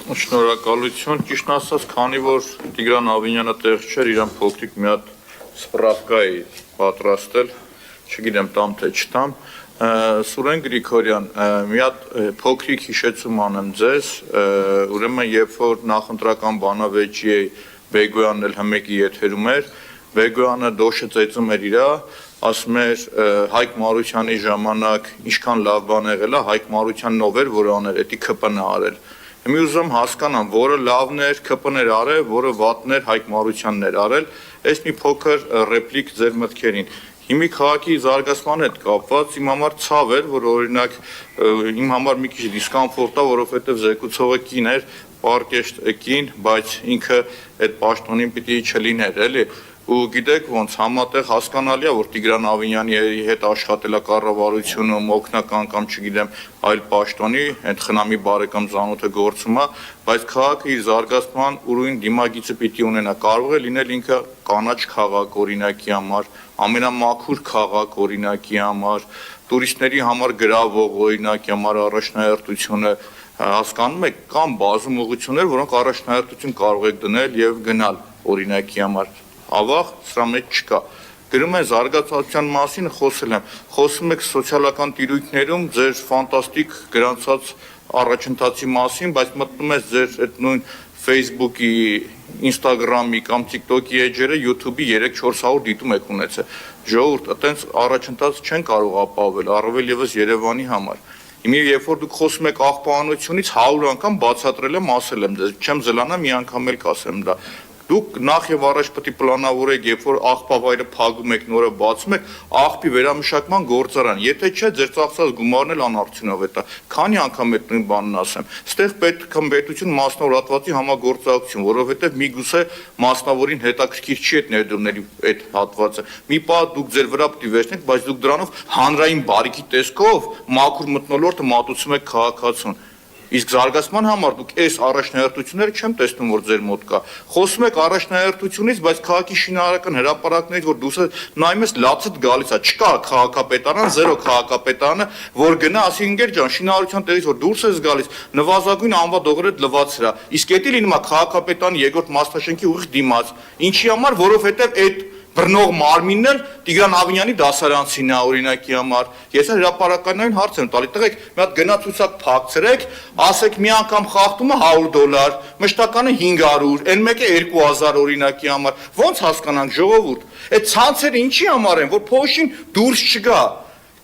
Շնորհակալություն, ճիշտ ասած, քանի որ Տիգրան Ավինյանը տեղ չէր, իրան փոքրիկ մի հատ սպրավկա է պատրաստել, չգիտեմ տամ թե չտամ, Սուրեն Գրիգորյան, մի հատ փոքրիկ հիշեցում անեմ ձեզ, ուրեմն երբ որ նախընտրական բանավեճի է Բեգոյանն էլ հմեկի եթերում էր, Բեգոյանը դոշը ծեծում էր իրա, ասում էր Հայկ Մարությանի ժամանակ ինչքան լավ բան եղել է, Հայկ Մարությանն ով էր, որ աներ, էդի ԿՊՆ արել։ Մի ուզում հասկանամ, որը լավն էր, ԿՊՆ էր արել, որը վատն էր, Հայկ Մարությանն էր արել, այս մի փոքր ռեպլիկ ձեր մտքերին։ Հիմի քաղաքի զարգացման հետ կապված իմ համար ցավ էր, որ օրինակ իմ համար մի քիչ դիսկոմֆորտ է, որովհետև զեկուցողը կին էր, պարկեշտ կին, բայց ինքը այդ պաշտոնին պիտի չլիներ, էլի։ Ու գիտեք ոնց համատեղ հասկանալի է, որ Տիգրան Ավինյանի հետ աշխատել է կառավարությունում, օգնական կամ չգիտեմ այլ պաշտոնի, այդ խնամի բարեկամ Զանոթը գործում է, բայց քաղաքը իր զարգացման ուրույն դիմագիծը պիտի ունենա, կարող է լինել ինքը կանաչ քաղաք օրինակի համար, ամենամաքուր քաղաք օրինակի համար, տուրիստների համար գրավող օրինակի համար առաջնահերթությունը հասկանում եք, կամ բազում ուղղություններ, որոնք առաջնահերթություն կարող եք դնել եւ գնալ օրինակի համար։ Ավաղ սրա մեջ չկա։ Գրում են զարգացածության մասին խոսել եմ, խոսում եք սոցիալական տիրույթներում ձեր ֆանտաստիկ գրանցած առաջընթացի մասին, բայց մտնում ես ձեր այդ նույն Facebook-ի, Instagram-ի կամ TikTok-ի էջերը YouTube-ի 3-400 դիտում եք ունեցել։ Ժողովուրդ, այտենց առաջընթաց չեն կարող ապահովել, առավել եւս Երևանի համար։ Հիմա երբ որ դուք խոսում եք աղբանությունից 100 անգամ բացատրել եմ, ասել եմ ձեզ, չեմ զլանա մի անգամ էլ կասեմ դա։ Դուք նախ եւ առաջ պետք է պլանավորեք, երբ որ աղբավայրը փակում եք, նորը բացում եք, աղբի վերամշակման գործարան։ Եթե չէ, ձեր ծախսած գումարն էլ անարդյունավետ է։ Քանի անգամ այդ նույն բանն ասեմ։ Ստեղ պետք է պետություն մասնավորատվածի համագործակցություն, որովհետեւ միգուցե մասնավորին հետաքրքիր չի այդ ներդրումների այդ հատվածը։ Մի պահ դուք ձեր վրա պետք է վերցնեք, բայց դուք դրանով հանրային բարիքի տեսքով մաքուր մթնոլորտը մատուցում եք քաղաքացուն։ Իսկ զարգացման համար դուք այս առաջնահերթությունները չեմ տեսնում, որ ձեր մոտ կա։ Խոսում եք առաջնահերթությունից, բայց քաղաքի շինարարական հրապարակներից, որ դուք նայում ես լացդ գալիս է, չկա քաղաքապետարան, զերո քաղաքապետարանը, որ գնա, ասի ընկեր ջան, շինարարության տեղից որ դուրս ես գալիս, նվազագույն անվադողերը լվացրա։ Իսկ դա լինում է քաղաքապետարանի երկրորդ մասնաշենքի ուղիղ դիմաց։ Ինչի համար, որովհետև այդ բռնող մարմինն էլ Տիգրան Ավինյանի դասարանցին է օրինակի համար։ Ես հրապարակայնային հարց եմ տալի, տղեկ, մի հատ գնացուցակ փակցրեք, ասեք մի անգամ խախտումը $100, մշտականը 500, այն մեկը 2000 օրինակի համար։ Ոնց հասկանանք ժողովուրդ։ Այդ ցանցերը ինչի համար են, որ փոշին դուրս չգա։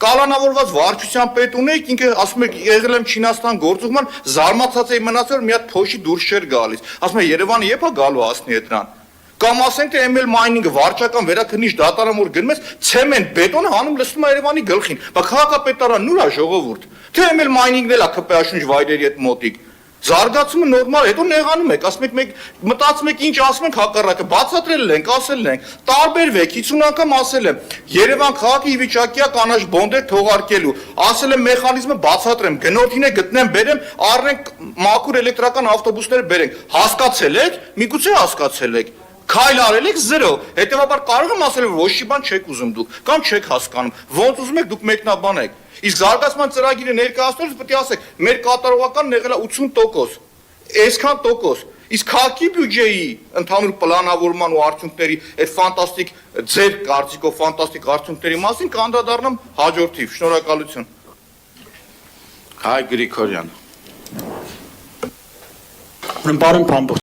Կալանավորված վարչության պետ ունեիք, ինքը ասում եք եղել եմ Չինաստան գործուղման, զարմացած էի մնացել, որ մի հատ փոշի դուրս չէր գալիս։ Ասում է Երևանը երբ է գալու ասնի այդրան։ Կամ ասենք թե ML mining-ը վարչական վերաքննիչ դատարան որ գնում ես, ցեմենտ բետոնը հանում լսում է Երևանի գլխին։ Բա քաղաքապետարանն ուր է ժողովուրդ։ Թե ML mining-ն էլ է ԿՊԱ-շունչ վայրերի հետ մոտիկ։ Զարգացումը նորմալ, հետո նեղանում եք, ասում եք մեկ մտածում եք ինչ ասում ենք հակառակը, բացատրել ենք, ասել ենք, տարբերվեք, 50 անգամ ասել եմ, Երևան քաղաքի վիճակիա կանաչ բոնդեր թողարկելու, ասել եմ մեխանիզմը բացատրեմ, գնորդին է գտնեմ, բերեմ, առնենք մաքուր էլեկտրական ավտոբուսներ բերենք, հասկացել եք, միգուցե հասկացել եք։ Քայլ արել եք զերո, հետևաբար կարող եմ ասել, որ ոչ մի բան չեք ուզում դուք, կամ չեք հասկանում, ոնց ուզում եք դուք մեկնաբանեք։ Իսկ զարգացման ծրագիրը ներկայացնելուց պետք է ասեք, մեր կատարողականն եղել է 80%, այսքան տոկոս։ Իսկ քաղաքի բյուջեի ընդհանուր պլանավորման ու արդյունքների այդ ֆանտաստիկ ձեր կարծիքով ֆանտաստիկ արդյունքների մասին կանդրադառնամ հաջորդիվ։ Շնորհակալություն։ Հայ Գրիգորյան։ Պարոն Փամբող